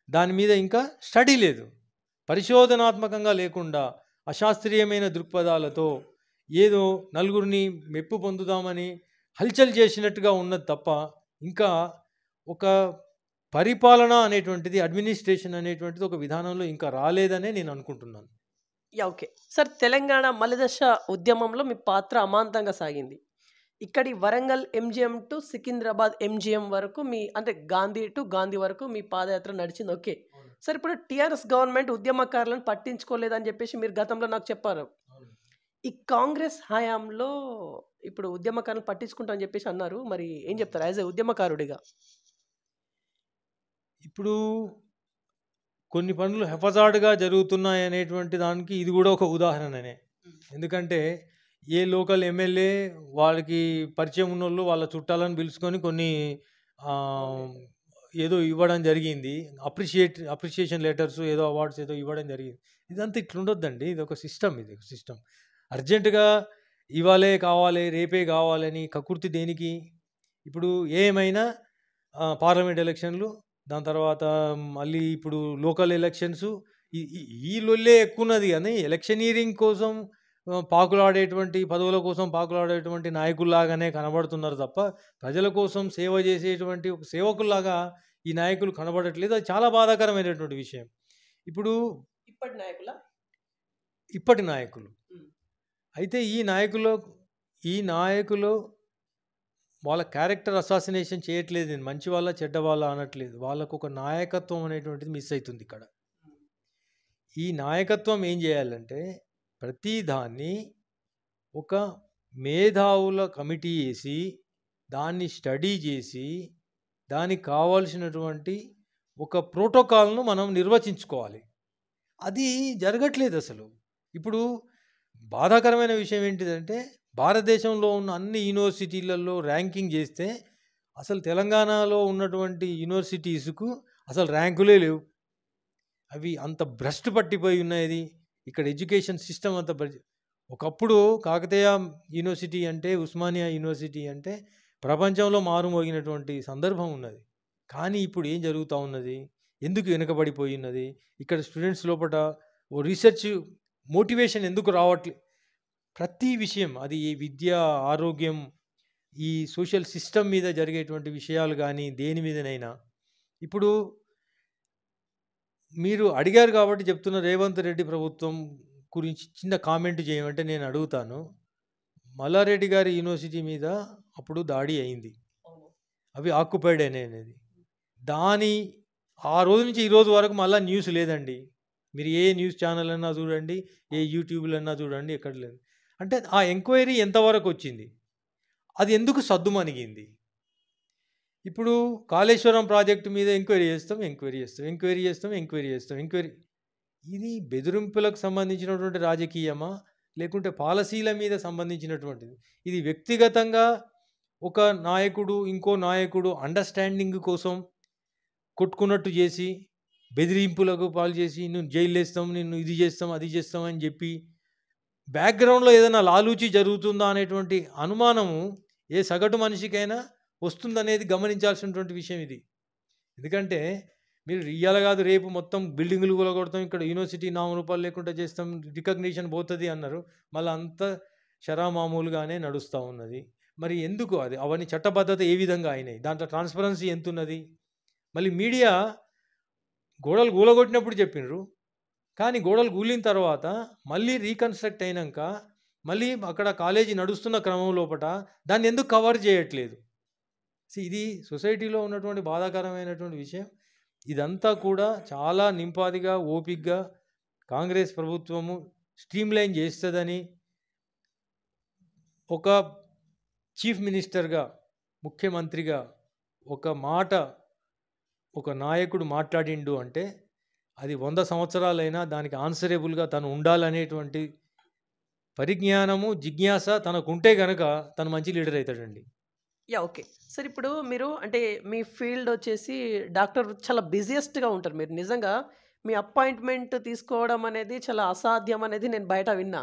దాని మీద ఇంకా స్టడీ లేదు, పరిశోధనాత్మకంగా లేకుండా అశాస్త్రీయమైన దృక్పథాలతో ఏదో నలుగురిని మెప్పు పొందుదామని హల్చల్ చేసినట్టుగా ఉన్నది తప్ప ఇంకా ఒక పరిపాలన అనేటువంటిది, అడ్మినిస్ట్రేషన్ అనేటువంటిది ఒక విధానంలో ఇంకా రాలేదనే నేను అనుకుంటున్నాను. ఓకే సార్, తెలంగాణ మలిదశ ఉద్యమంలో మీ పాత్ర అమాంతంగా సాగింది. ఇక్కడి Warangal MGM to Secunderabad MGM వరకు అంటే గాంధీ టు గాంధీ వరకు మీ పాదయాత్ర నడిచింది. ఓకే సార్, ఇప్పుడు టీఆర్ఎస్ గవర్నమెంట్ ఉద్యమకారులను పట్టించుకోలేదని చెప్పేసి మీరు గతంలో నాకు చెప్పారు. ఈ కాంగ్రెస్ హయాంలో ఇప్పుడు ఉద్యమకారులను పట్టించుకుంటామని చెప్పేసి అన్నారు. మరి ఏం చెప్తారు యాజ్ ఏ ఉద్యమకారుడిగా? ఇప్పుడు కొన్ని పనులు హెఫజార్డ్గా జరుగుతున్నాయి అనేటువంటి దానికి ఇది కూడా ఒక ఉదాహరణనే. ఎందుకంటే ఏ లోకల్ ఎమ్మెల్యే వాళ్ళకి పరిచయం ఉన్నోళ్ళు వాళ్ళ చుట్టాలను పిలుచుకొని కొన్ని ఏదో ఇవ్వడం జరిగింది, అప్రిషియేషన్ లెటర్స్, ఏదో అవార్డ్స్ ఏదో ఇవ్వడం జరిగింది. ఇదంతా ఇట్లుండొద్దండి, ఇది ఒక సిస్టమ్. అర్జెంటుగా ఇవాళే కావాలి, రేపే కావాలని కకుర్తి దేనికి? ఇప్పుడు ఏమైనా పార్లమెంట్ ఎలక్షన్లు, దాని తర్వాత మళ్ళీ ఇప్పుడు లోకల్ ఎలక్షన్స్, ఈ లొల్లే ఎక్కున్నది. కానీ ఎలక్షనీరింగ్ కోసం పాకులాడేటువంటి, పదవుల కోసం పాకులాడేటువంటి నాయకుల్లాగానే కనబడుతున్నారు తప్ప ప్రజల కోసం సేవ చేసేటువంటి ఒక సేవకుల్లాగా ఈ నాయకులు కనబడట్లేదు. అది చాలా బాధాకరమైనటువంటి విషయం. ఇప్పుడు ఇప్పటి నాయకులు అయితే ఈ నాయకులు వాళ్ళ క్యారెక్టర్ అసాసినేషన్ చేయట్లేదు. నేను మంచి వాళ్ళ చెడ్డ వాళ్ళ అనట్లేదు, వాళ్ళకు ఒక నాయకత్వం అనేటువంటిది మిస్ అవుతుంది ఇక్కడ. ఈ నాయకత్వం ఏం చేయాలంటే ప్రతి దాన్ని ఒక మేధావుల కమిటీ వేసి దాన్ని స్టడీ చేసి దానికి కావాల్సినటువంటి ఒక ప్రోటోకాల్ను మనం నిర్వచించుకోవాలి. అది జరగట్లేదు అసలు. ఇప్పుడు బాధాకరమైన విషయం ఏంటిదంటే భారతదేశంలో ఉన్న అన్ని యూనివర్సిటీలలో ర్యాంకింగ్ చేస్తే అసలు తెలంగాణలో ఉన్నటువంటి యూనివర్సిటీస్కు అసలు ర్యాంకులే లేవు. అవి అంత భ్రష్టు పట్టిపోయి ఉన్నది. ఇక్కడ ఎడ్యుకేషన్ సిస్టమ్ అంత ఒకప్పుడు కాకతీయ యూనివర్సిటీ అంటే, ఉస్మానియా యూనివర్సిటీ అంటే ప్రపంచంలో మారుమోగినటువంటి సందర్భం ఉన్నది. కానీ ఇప్పుడు ఏం జరుగుతూ ఉన్నది, ఎందుకు వెనుకబడిపోయి ఉన్నది, ఇక్కడ స్టూడెంట్స్ లోపల ఓ రీసెర్చ్ మోటివేషన్ ఎందుకు రావట్లేదు? ప్రతి విషయం, అది ఈ విద్య, ఆరోగ్యం, ఈ సోషల్ సిస్టమ్ మీద జరిగేటువంటి విషయాలు కానీ దేని మీదనైనా. ఇప్పుడు మీరు అడిగారు కాబట్టి చెప్తున్న, రేవంత్ రెడ్డి ప్రభుత్వం గురించి చిన్న కామెంట్ చేయమంటే నేను అడుగుతాను. మల్లారెడ్డి గారి యూనివర్సిటీ మీద అప్పుడు దాడి అయింది, అవి ఆక్యుపైడ్ అనేది. ఆ రోజు నుంచి ఈ రోజు వరకు మళ్ళీ న్యూస్ లేదండి. మీరు ఏ న్యూస్ ఛానల్ అన్నా చూడండి, ఏ యూట్యూబ్లో అన్నా చూడండి, ఎక్కడ లేదు. అంటే ఆ ఎంక్వైరీ ఎంతవరకు వచ్చింది, అది ఎందుకు సద్దుమణిగింది? ఇప్పుడు కాళేశ్వరం ప్రాజెక్టు మీద ఎంక్వైరీ చేస్తాం. ఇది బెదిరింపులకు సంబంధించినటువంటి రాజకీయమా, లేకుంటే పాలసీల మీద సంబంధించినటువంటిది? ఇది వ్యక్తిగతంగా ఒక నాయకుడు ఇంకో నాయకుడు అండర్స్టాండింగ్ కోసం కొట్టుకున్నట్టు చేసి, బెదిరింపులకు పాలు చేసి, నువ్వు జైలు వేస్తాం, నిన్ను ఇది చేస్తాం, అది చేస్తాం అని చెప్పి, బ్యాక్గ్రౌండ్లో ఏదైనా లాలూచి జరుగుతుందా అనేటువంటి అనుమానము ఏ సగటు మనిషికైనా వస్తుందనేది గమనించాల్సినటువంటి విషయం ఇది. ఎందుకంటే మీరు ఇయ్యాల కాదు రేపు మొత్తం బిల్డింగులు కూలగొడతాం, ఇక్కడ యూనివర్సిటీ నామరూపాలు లేకుండా చేస్తాం, రికగ్నిషన్ పోతుంది అన్నారు. మళ్ళీ అంత శరామామూలుగానే నడుస్తూ ఉన్నది. మరి ఎందుకు అవన్నీ చట్టబద్ధత ఏ విధంగా అయినాయి? దాంట్లో ట్రాన్స్పరెన్సీ ఎంత ఉన్నది? మళ్ళీ మీడియా గోడలు కూలగొట్టినప్పుడు చెప్పిండ్రు. కానీ గోడలు కూలిన తర్వాత మళ్ళీ రీకన్‌స్ట్రక్ట్ అయినంక మళ్ళీ అక్కడ కాలేజీ నడుస్తున్న క్రమం లోపట దాన్ని ఎందుకు కవర్ చేయట్లేదు? ఇది సొసైటీలో ఉన్నటువంటి బాధాకరమైనటువంటి విషయం. ఇదంతా కూడా చాలా నింపాదిగా, ఓపికగా కాంగ్రెస్ ప్రభుత్వము స్ట్రీమ్‌లైన్ చేస్తదని ఒక చీఫ్ మినిస్టర్‌గా, ముఖ్యమంత్రిగా ఒక మాట ఒక నాయకుడు మాట్లాడిండు అంటే అది 100 సంవత్సరాలైనా దానికి ఆన్సరబుల్‌గా తను ఉండాలనేటువంటి పరిజ్ఞానము, జిజ్ఞాస తనకుంటే గనక తను మంచి లీడర్ అయితాడండి. ఓకే. సార్ ఇప్పుడు మీరు అంటే మీ ఫీల్డ్ వచ్చేసి డాక్టర్ చాలా బిజియెస్ట్‌గా ఉంటారు మీరు. నిజంగా మీ అపాయింట్‌మెంట్ తీసుకోవడం అనేది చాలా అసాధ్యం అనేది నేను బయట విన్నా.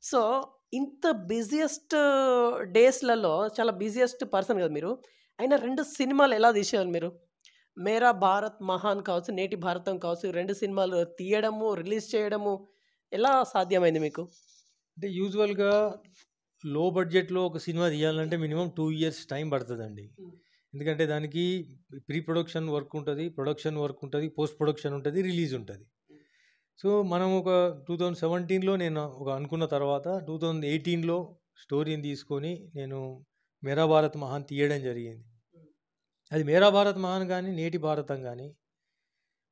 సో, ఇంత బిజియెస్ట్ డేస్‌లలో చాలా బిజియెస్ట్ పర్సన్ కదా మీరు. అయినా 2 సినిమాలు ఎలా తీశారు మీరు? 'మేరా భారత్ మహాన్' కావచ్చు, 'నేటి భారతం' కావచ్చు, 2 సినిమాలు తీయడము, రిలీజ్ చేయడము ఎలా సాధ్యమైంది మీకు? అంటే యూజువల్‌గా లో బడ్జెట్‌లో ఒక సినిమా తీయాలంటే మినిమమ్ 2 ఇయర్స్ టైం పడతదండి. ఎందుకంటే దానికి ప్రీ ప్రొడక్షన్ వర్క్ ఉంటది, ప్రొడక్షన్ వర్క్ ఉంటది, పోస్ట్ ప్రొడక్షన్ ఉంటది, రిలీజ్ ఉంటది. సో, మనం ఒక 2017లో నేను అనుకున్న తర్వాత 2018లో స్టోరీని తీసుకొని నేను 'మేరా భారత్ మహాన్' తీయడం జరిగింది. అది 'మేరా భారత్ మహాన్' గానీ, 'నేటి భారతం' గానీ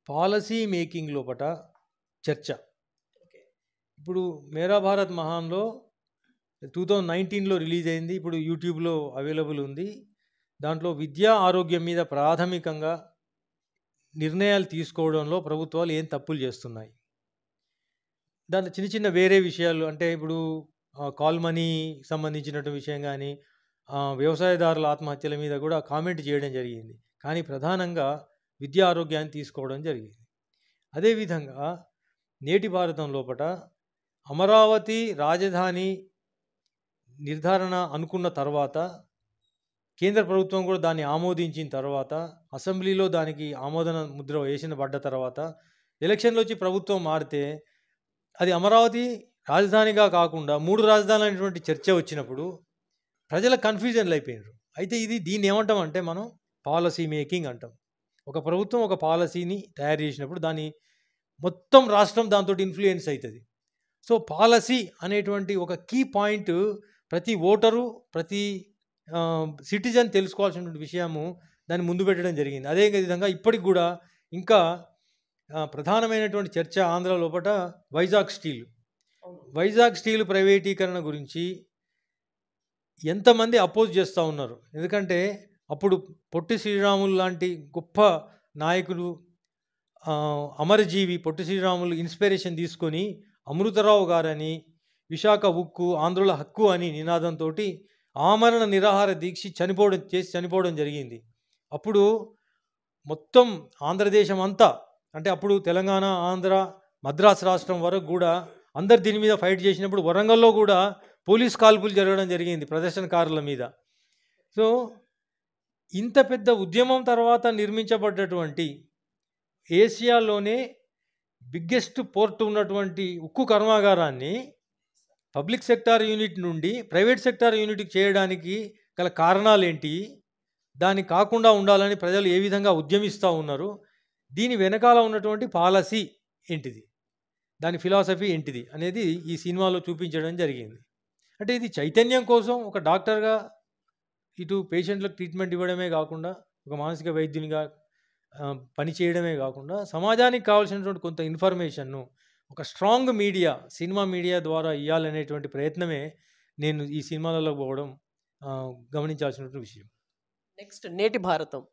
పాలసీ మేకింగ్ లోపట చర్చ. ఇప్పుడు 'మేరా భారత్ మహాన్‌లో' 2019లో రిలీజ్ అయింది. ఇప్పుడు యూట్యూబ్‌లో అవైలబుల్ ఉంది. దాంట్లో విద్యా, ఆరోగ్యం మీద ప్రాథమికంగా నిర్ణయాలు తీసుకోవడంలో ప్రభుత్వాలు ఏం తప్పులు చేస్తున్నాయి? దాంట్లో చిన్న చిన్న వేరే విషయాలు అంటే ఇప్పుడు కాల్ మనీ సంబంధించినటువంటి విషయం గానీ, వ్యవసాయదారుల ఆత్మహత్యల మీద కూడా కామెంట్ చేయడం జరిగింది. కానీ ప్రధానంగా విద్యా, ఆరోగ్యాన్ని తీసుకోవడం జరిగింది. అదేవిధంగా 'నేటి భారతం' లోపట అమరావతి రాజధాని నిర్ధారణ అనుకున్న తర్వాత కేంద్ర ప్రభుత్వం కూడా దాన్ని ఆమోదించిన తర్వాత అసెంబ్లీలో దానికి ఆమోదన ముద్ర పడ్డ తర్వాత ఎలక్షన్లో వచ్చి ప్రభుత్వం మారితే అది అమరావతి రాజధానిగా కాకుండా 3 రాజధానులు అనేటువంటి చర్చ వచ్చినప్పుడు ప్రజల కన్ఫ్యూజన్లు అయిపోయినారు. అయితే దీన్ని ఏమంటామంటే మనం పాలసీ మేకింగ్ అంటాం. ఒక ప్రభుత్వం ఒక పాలసీని తయారు చేసినప్పుడు దాన్ని మొత్తం రాష్ట్రం దాంతో ఇన్ఫ్లుయెన్స్ అవుతుంది. సో పాలసీ అనేటువంటి ఒక కీ పాయింట్ ప్రతి ఓటరు, ప్రతి సిటిజన్ తెలుసుకోవాల్సినటువంటి విషయము దాన్ని ముందు పెట్టడం జరిగింది. అదే విధంగా ఇప్పటికి కూడా ఇంకా ప్రధానమైనటువంటి చర్చ ఆంధ్ర లోపల వైజాగ్ స్టీల్ ప్రైవేటీకరణ గురించి ఎంతమంది అపోజ్ చేస్తూ ఉన్నారు. ఎందుకంటే అప్పుడు పొట్టి శ్రీరాములు లాంటి గొప్ప నాయకులు, అమరజీవి పొట్టి శ్రీరాములు ఇన్స్పిరేషన్ తీసుకొని అమృతరావు గారని విశాఖ ఉక్కు ఆంధ్రుల హక్కు అని నినాదంతో ఆమరణ నిరాహార దీక్ష చనిపోవడం జరిగింది. అప్పుడు మొత్తం ఆంధ్రదేశం అంతా అంటే అప్పుడు తెలంగాణ, ఆంధ్ర, మద్రాసు రాష్ట్రం వరకు కూడా అందరు దీని మీద ఫైట్ చేసినప్పుడు వరంగల్లో కూడా పోలీస్ కాల్పులు జరగడం జరిగింది ప్రదర్శనకారుల మీద. సో ఇంత పెద్ద ఉద్యమం తర్వాత నిర్మించబడ్డటువంటి ఏషియాలోనే బిగ్గెస్ట్ పోర్ట్ ఉన్నటువంటి ఉక్కు కర్మాగారాన్ని పబ్లిక్ సెక్టార్ యూనిట్ నుండి ప్రైవేట్ సెక్టార్ యూనిట్కి చేయడానికి గల కారణాలేంటి, దాన్ని కాకుండా ఉండాలని ప్రజలు ఏ విధంగా ఉద్యమిస్తూ ఉన్నారు, దీని వెనకాల ఉన్నటువంటి పాలసీ ఏంటిది, దాని ఫిలాసఫీ ఏంటిది అనేది ఈ సినిమాలో చూపించడం జరిగింది. అంటే ఇది చైతన్యం కోసం ఒక డాక్టర్గా ఇటు పేషెంట్లకు ట్రీట్మెంట్ ఇవ్వడమే కాకుండా ఒక మానసిక వైద్యునిగా పని చేయడమే కాకుండా సమాజానికి కావాల్సినటువంటి కొంత ఇన్ఫర్మేషన్ను ఒక స్ట్రాంగ్ మీడియా, సినిమా మీడియా ద్వారా ఇవ్వాలనేటువంటి ప్రయత్నమే నేను ఈ సినిమాలలో పోవడం గమనించాల్సినటువంటి విషయం. నెక్స్ట్ 'నేటి భారతం'.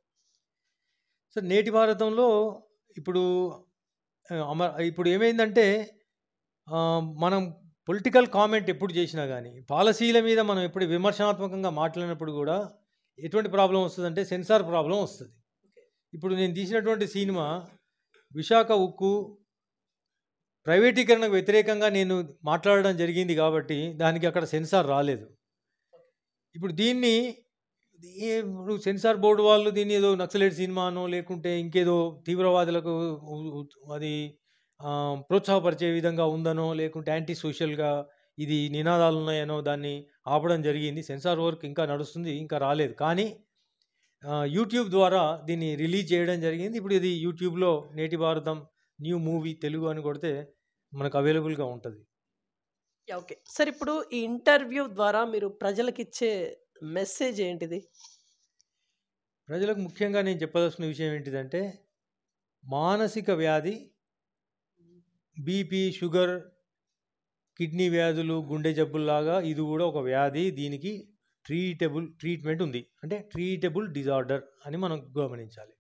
సో 'నేటి భారతంలో' ఇప్పుడు ఏమైందంటే మనం పొలిటికల్ కామెంట్ ఎప్పుడు చేసినా కానీ పాలసీల మీద మనం ఎప్పుడు విమర్శనాత్మకంగా మాట్లాడినప్పుడు కూడా ఎటువంటి ప్రాబ్లం వస్తుందంటే సెన్సార్ ప్రాబ్లం వస్తుంది. ఇప్పుడు నేను తీసినటువంటి సినిమా విశాఖ ఉక్కు ప్రైవేటీకరణకు వ్యతిరేకంగా నేను మాట్లాడడం జరిగింది కాబట్టి దానికి అక్కడ సెన్సార్ రాలేదు. ఇప్పుడు ఇప్పుడు సెన్సార్ బోర్డు వాళ్ళు దీన్ని ఏదో నక్సలైట్ సినిమానో లేకుంటే ఇంకేదో తీవ్రవాదులకు అది ప్రోత్సాహపరిచే విధంగా ఉందనో లేకుంటే యాంటీ సోషల్గా ఇది నినాదాలు ఉన్నాయనో దాన్ని ఆపడం జరిగింది. సెన్సార్ వర్క్ ఇంకా నడుస్తుంది, ఇంకా రాలేదు. కానీ యూట్యూబ్ ద్వారా దీన్ని రిలీజ్ చేయడం జరిగింది. ఇప్పుడు ఇది యూట్యూబ్లో నేటి భారతం న్యూ మూవీ తెలుగు అని కొడితే మనకు అవైలబుల్గా ఉంటుంది. ఓకే సార్, ఇప్పుడు ఈ ఇంటర్వ్యూ ద్వారా మీరు ప్రజలకు ఇచ్చే మెసేజ్ ఏంటిది? ప్రజలకు ముఖ్యంగా నేను చెప్పదలుచుకున్న విషయం ఏంటిదంటే, మానసిక వ్యాధి, బీపీ, షుగర్, కిడ్నీ వ్యాధులు, గుండె జబ్బుల్లాగా ఇది కూడా ఒక వ్యాధి. దీనికి ట్రీట్మెంట్ ఉంది. అంటే ట్రీటబుల్ డిజార్డర్ అని మనం గమనించాలి.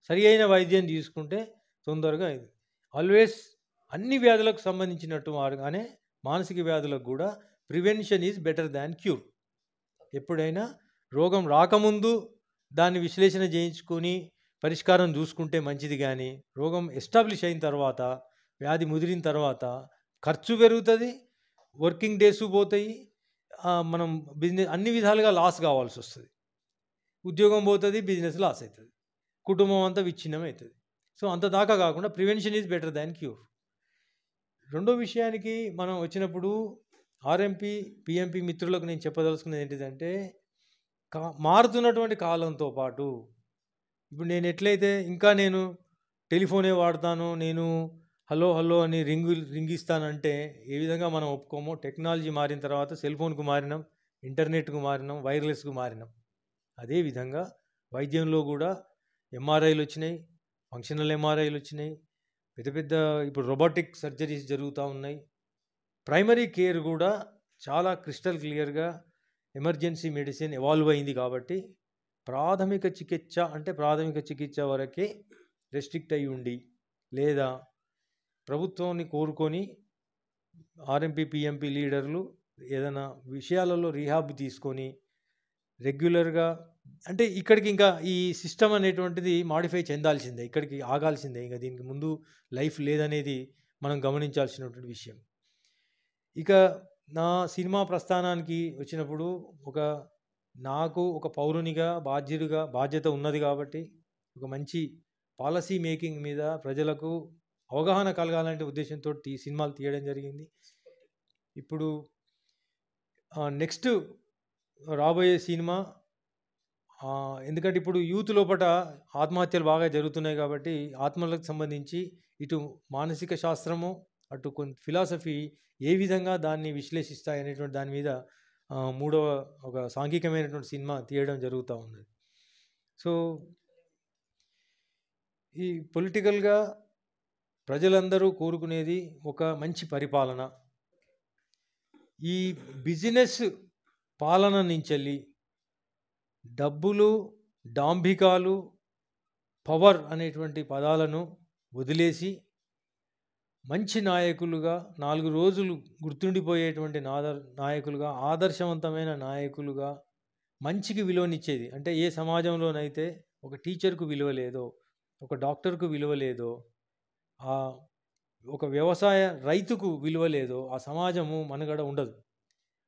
సరి అయిన వైద్యం తీసుకుంటే తొందరగా ఇది ఆల్వేస్ అన్ని వ్యాధులకు సంబంధించినట్టు మారుగానే మానసిక వ్యాధులకు కూడా prevention is better than cure. ఎప్పుడైనా రోగం రాకముందు దాన్ని విశ్లేషణ చేయించుకొని పరిష్కారం చూసుకుంటే మంచిది. కానీ రోగం ఎస్టాబ్లిష్ అయిన తర్వాత, వ్యాధి ముదిరిన తర్వాత ఖర్చు పెరుగుతుంది, వర్కింగ్ డేస్ పోతాయి, మనం బిజినెస్ అన్ని విధాలుగా లాస్ కావాల్సి వస్తుంది. ఉద్యోగం పోతుంది, బిజినెస్ లాస్ అవుతుంది, కుటుంబం అంతా విచ్ఛిన్నం అవుతుంది. సో అంత దాకా కాకుండా prevention is better than cure. రెండో విషయానికి మనం వచ్చినప్పుడు ఆర్ఎంపీ, పిఎంపీ మిత్రులకు నేను చెప్పదలుచుకున్నది ఏంటిదంటే, మారుతున్నటువంటి కాలంతో పాటు ఇప్పుడు నేను ఎట్లయితే ఇంకా నేను టెలిఫోనే వాడతాను, నేను హలో హలో అని రింగిస్తానంటే ఏ విధంగా మనం ఒప్పుకోమో, టెక్నాలజీ మారిన తర్వాత సెల్ ఫోన్కు మారినాం, ఇంటర్నెట్కు మారినాం, వైర్లెస్కు మారినాం. అదేవిధంగా వైద్యంలో కూడా ఎంఆర్ఐలు వచ్చినాయి, ఫంక్షనల్ ఎంఆర్ఐలు వచ్చినాయి, పెద్ద పెద్ద ఇప్పుడు రోబోటిక్ సర్జరీస్ జరుగుతూ ఉన్నాయి. ప్రైమరీ కేర్ కూడా చాలా క్రిస్టల్ క్లియర్గా ఎమర్జెన్సీ మెడిసిన్ ఎవాల్వ్ అయింది. కాబట్టి ప్రాథమిక చికిత్స వరకే రెస్ట్రిక్ట్ అయి ఉండి, లేదా ప్రభుత్వాన్ని కోరుకొని ఆర్ఎంపీ, పిఎంపీ లీడర్లు ఏదైనా విషయాలలో రీహాబ్ తీసుకొని రెగ్యులర్గా, అంటే ఇక్కడికి ఇంకా ఈ సిస్టమ్ అనేటువంటిది మాడిఫై చెందాల్సిందే, ఇక్కడికి ఆగాల్సిందే. ఇంకా దీనికి ముందు లైఫ్ లేదనేది మనం గమనించాల్సినటువంటి విషయం. ఇక నా సినిమా ప్రస్థానానికి వచ్చినప్పుడు నాకు ఒక పౌరునిగా బాధ్యత ఉన్నది. కాబట్టి ఒక మంచి పాలసీ మేకింగ్ మీద ప్రజలకు అవగాహన కలగాలంటే ఉద్దేశంతో సినిమాలు తీయడం జరిగింది. ఇప్పుడు నెక్స్ట్ రాబోయే సినిమా, ఎందుకంటే ఇప్పుడు యూత్ లోపల ఆత్మహత్యలు బాగా జరుగుతున్నాయి. కాబట్టి ఆత్మలకు సంబంధించి ఇటు మానసిక శాస్త్రము, అటు కొంత ఫిలాసఫీ ఏ విధంగా దాన్ని విశ్లేషిస్తాయి అనేటువంటి దాని మీద మూడవ ఒక సాంఘికమైనటువంటి సినిమా తీయడం జరుగుతూ ఉన్నది. సో ఈ పొలిటికల్గా ప్రజలందరూ కోరుకునేది ఒక మంచి పరిపాలన. ఈ బిజినెస్ పాలన నుంచి డబ్బులు, డాంభికాలు, పవర్ అనేటువంటి పదాలను వదిలేసి మంచి నాయకులుగా, 4 రోజులు గుర్తుండిపోయేటువంటి నాయకులుగా, ఆదర్శవంతమైన నాయకులుగా, మంచికి విలువనిచ్చేది. అంటే ఏ సమాజంలోనైతే ఒక టీచర్కు విలువ లేదో, ఒక డాక్టర్కు విలువ లేదో, ఒక వ్యవసాయ రైతుకు విలువ లేదో ఆ సమాజము మనుగడ ఉండదు.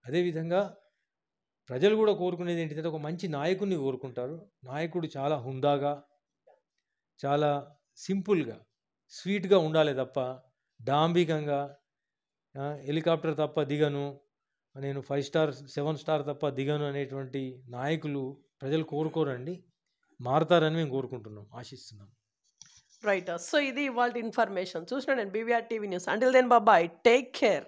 అదేవిధంగా ప్రజలు కూడా కోరుకునేది ఏంటంటే ఒక మంచి నాయకుడిని కోరుకుంటారు. నాయకుడు చాలా హుందాగా, చాలా సింపుల్గా, స్వీట్గా ఉండాలి తప్ప డాంబికంగా హెలికాప్టర్ తప్ప దిగను, నేను 5 స్టార్ 7 స్టార్ తప్ప దిగను అనేటువంటి నాయకులు ప్రజలు కోరుకోరండి. మారుతారని మేము కోరుకుంటున్నాం, ఆశిస్తున్నాం. రైట్. సో ఇది ఇవాళ ఇన్ఫర్మేషన్. చూసిన నేను BVR TV news. Until then bye, take care.